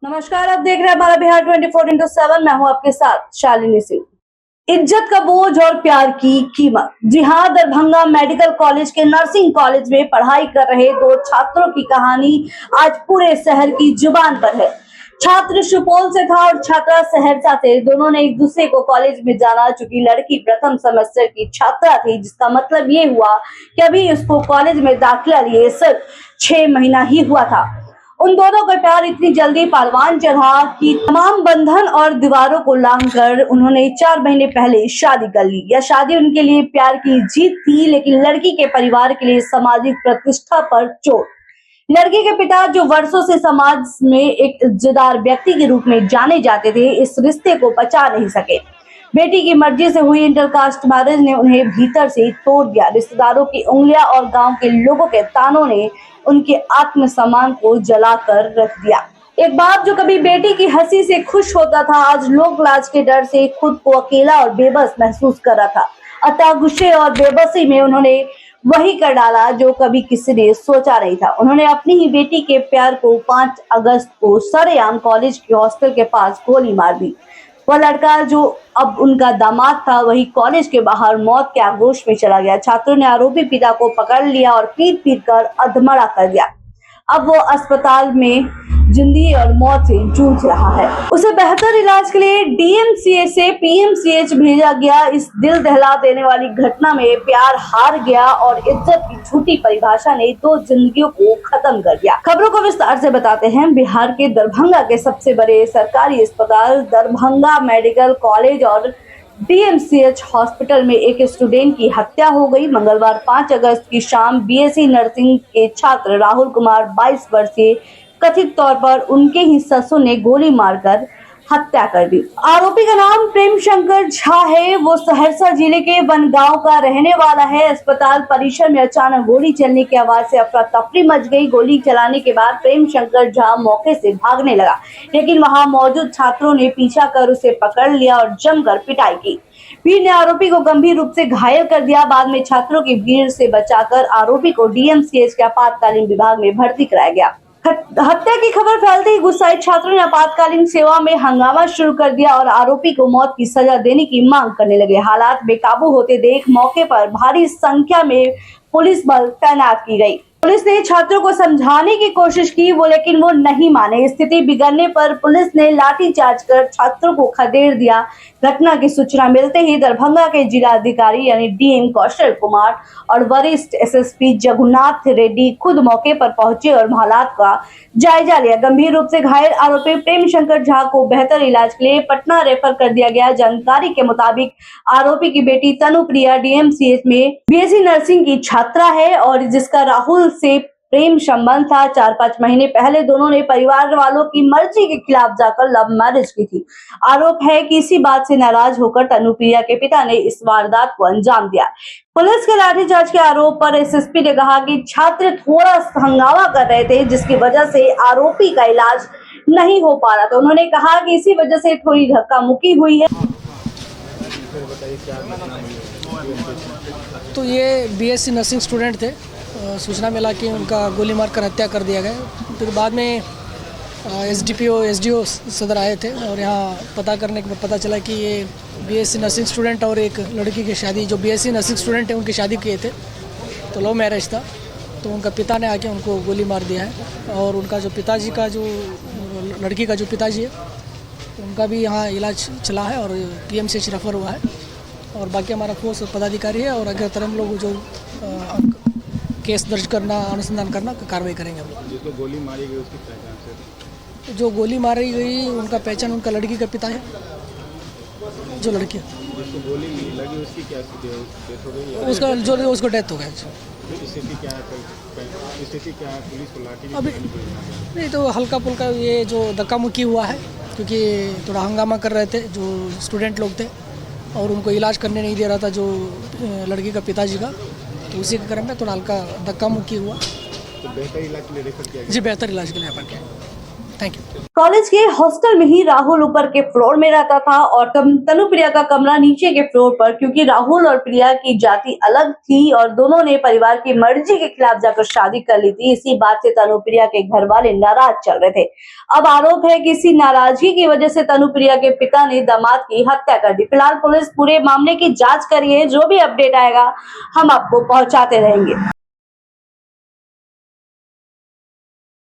नमस्कार, आप देख रहे हैं हमारा बिहार 24/7। मैं हूं आपके साथ शालिनी सिंह। इज्जत का बोझ और प्यार की कीमत। जी हां, दरभंगा मेडिकल कॉलेज के नर्सिंग कॉलेज में पढ़ाई कर रहे दो छात्रों की कहानी आज पूरे शहर की जुबान पर है। छात्र सुपौल से था और छात्रा सहरसा से। दोनों ने एक दूसरे को कॉलेज में जाना। चूंकि लड़की प्रथम सेमेस्टर की छात्रा थी, जिसका मतलब ये हुआ कि अभी उसको कॉलेज में दाखिला लिए सिर्फ 6 महीना ही हुआ था। उन दोनों का प्यार इतनी जल्दी परवान चढ़ा कि तमाम बंधन और दीवारों को लांघकर उन्होंने 4 महीने पहले शादी कर ली। यह शादी उनके लिए प्यार की जीत थी, लेकिन लड़की के परिवार के लिए सामाजिक प्रतिष्ठा पर चोट। लड़की के पिता, जो वर्षों से समाज में एक इज्जतदार व्यक्ति के रूप में जाने जाते थे, इस रिश्ते को बचा नहीं सके। बेटी की मर्जी से हुई इंटरकास्ट मैरिज ने उन्हें भीतर से तोड़ दिया। रिश्तेदारों की उंगलियां और गांव के लोगों के तानों ने उनके आत्मसम्मान को जलाकर रख दिया। एक बाप जो कभी बेटी की हंसी से खुश होता था, आज लोक लाज के डर से खुद को अकेला और बेबस महसूस कर रहा था। अतः गुस्से और बेबसी में उन्होंने वही कर डाला जो कभी किसी ने सोचा नहीं था। उन्होंने अपनी ही बेटी के प्यार को 5 अगस्त को सरेआम कॉलेज के हॉस्टल के पास गोली मार दी। वह लड़का, जो अब उनका दामाद था, वही कॉलेज के बाहर मौत के आगोश में चला गया। छात्रों ने आरोपी पिता को पकड़ लिया और पीट पीट कर अधमरा कर दिया। अब वो अस्पताल में जिंदगी और मौत से जूझ रहा है। उसे बेहतर इलाज के लिए डीएमसीएच से पीएमसीएच भेजा गया। इस दिल दहला देने वाली घटना में प्यार हार गया और इज्जत की झूठी परिभाषा ने 2 जिंदगियों को खत्म कर दिया। खबरों को विस्तार से बताते हैं। बिहार के दरभंगा के सबसे बड़े सरकारी अस्पताल दरभंगा मेडिकल कॉलेज और डीएमसीएच हॉस्पिटल में एक स्टूडेंट की हत्या हो गई। मंगलवार 5 अगस्त की शाम बीएससी नर्सिंग के छात्र राहुल कुमार 22 वर्षीय कथित तौर पर उनके ही ससुर ने गोली मारकर हत्या कर दी। आरोपी का नाम प्रेम शंकर झा है। वो सहरसा जिले के बनगांव का रहने वाला है। अस्पताल परिसर में अचानक गोली चलने की आवाज से अफरा तफरी मच गई। गोली चलाने के बाद प्रेम शंकर झा मौके से भागने लगा, लेकिन वहां मौजूद छात्रों ने पीछा कर उसे पकड़ लिया और जमकर पिटाई की। भीड़ ने आरोपी को गंभीर रूप से घायल कर दिया। बाद में छात्रों की भीड़ से बचाकर आरोपी को डीएमसीएच के आपातकालीन विभाग में भर्ती कराया गया। हत्या की खबर फैलते ही गुस्साए छात्रों ने आपातकालीन सेवा में हंगामा शुरू कर दिया और आरोपी को मौत की सजा देने की मांग करने लगे। हालात बेकाबू होते देख मौके पर भारी संख्या में पुलिस बल तैनात की गई। पुलिस ने छात्रों को समझाने की कोशिश की, लेकिन वो नहीं माने। स्थिति बिगड़ने पर पुलिस ने लाठीचार्ज कर छात्रों को खदेड़ दिया। घटना की सूचना मिलते ही दरभंगा के जिला अधिकारी यानी डीएम कौशल कुमार और वरिष्ठ एसएसपी जगन्नाथ रेड्डी खुद मौके पर पहुंचे और हालात का जायजा लिया। गंभीर रूप से घायल आरोपी प्रेम शंकर झा को बेहतर इलाज के लिए पटना रेफर कर दिया गया। जानकारी के मुताबिक आरोपी की बेटी तनुप्रिया डीएमसीएच में बीएससी नर्सिंग की छात्रा है और जिसका राहुल से प्रेम संबंध था। 4-5 महीने पहले दोनों ने परिवार वालों की मर्जी के खिलाफ जाकर लव मैरिज की थी। आरोप है कि इसी बात से नाराज होकर तनुप्रिया के पिता ने इस वारदात को अंजाम दिया। पुलिस के लाठीचार्ज के आरोप पर एसएसपी ने कहा कि छात्र थोड़ा हंगामा कर रहे थे, जिसकी वजह से आरोपी का इलाज नहीं हो पा रहा था। उन्होंने कहा कि इसी वजह से थोड़ी धक्का मुक्की हुई है। तो ये बीएससी नर्सिंग स्टूडेंट थे। सूचना मिला कि उनका गोली मारकर हत्या कर दिया गया। फिर बाद में एसडीओ सदर आए थे और यहाँ पता करने के बाद पता चला कि ये बीएससी नर्सिंग स्टूडेंट और एक लड़की की शादी, जो बीएससी नर्सिंग स्टूडेंट है उनकी शादी किए थे, तो लव मैरिज था। तो उनका पिता ने आके उनको गोली मार दिया है और उनका जो पिताजी का, जो लड़की का जो पिताजी है, उनका भी यहाँ इलाज चला है और पीएमसीएच रेफर हुआ है। और बाकी हमारा फोर्स पदाधिकारी है और अगर तरह हम लोग जो केस दर्ज करना, अनुसंधान करना, कार्रवाई करेंगे हम लोग। जिसको गोली मारी गई उसकी पहचान से? जो गोली मारी गई उनका पहचान उनका लड़की का पिता है, जो लड़की जिसको गोली लगी उसकी क्या स्थिति है? डेथ हो गई? उसका जो उसको डेथ हो गया। स्थिति क्या है? पुलिस को लाठी अभी नहीं, तो हल्का फुल्का ये जो धक्का मुक्की हुआ है, क्योंकि थोड़ा हंगामा कर रहे थे जो स्टूडेंट लोग थे और उनको इलाज करने नहीं दे रहा था जो लड़की का पिताजी का, तो उसी के क्रम में थोड़ा हल्का धक्का मुक्की हुआ। तो बेहतर इलाज के लिए रेफर किया गया? जी, बेहतर इलाज के लिए रेफर किया। Thank you. कॉलेज के हॉस्टल में ही राहुल ऊपर के फ्लोर में रहता था और तनुप्रिया का कमरा नीचे के फ्लोर पर, क्योंकि राहुल और प्रिया की जाति अलग थी और दोनों ने परिवार की मर्जी के खिलाफ जाकर शादी कर ली थी। इसी बात से तनुप्रिया के घर वाले नाराज चल रहे थे। अब आरोप है कि इसी नाराजगी की वजह से तनुप्रिया के पिता ने दामाद की हत्या कर दी। फिलहाल पुलिस पूरे मामले की जांच कर रही है। जो भी अपडेट आएगा हम आपको पहुंचाते रहेंगे।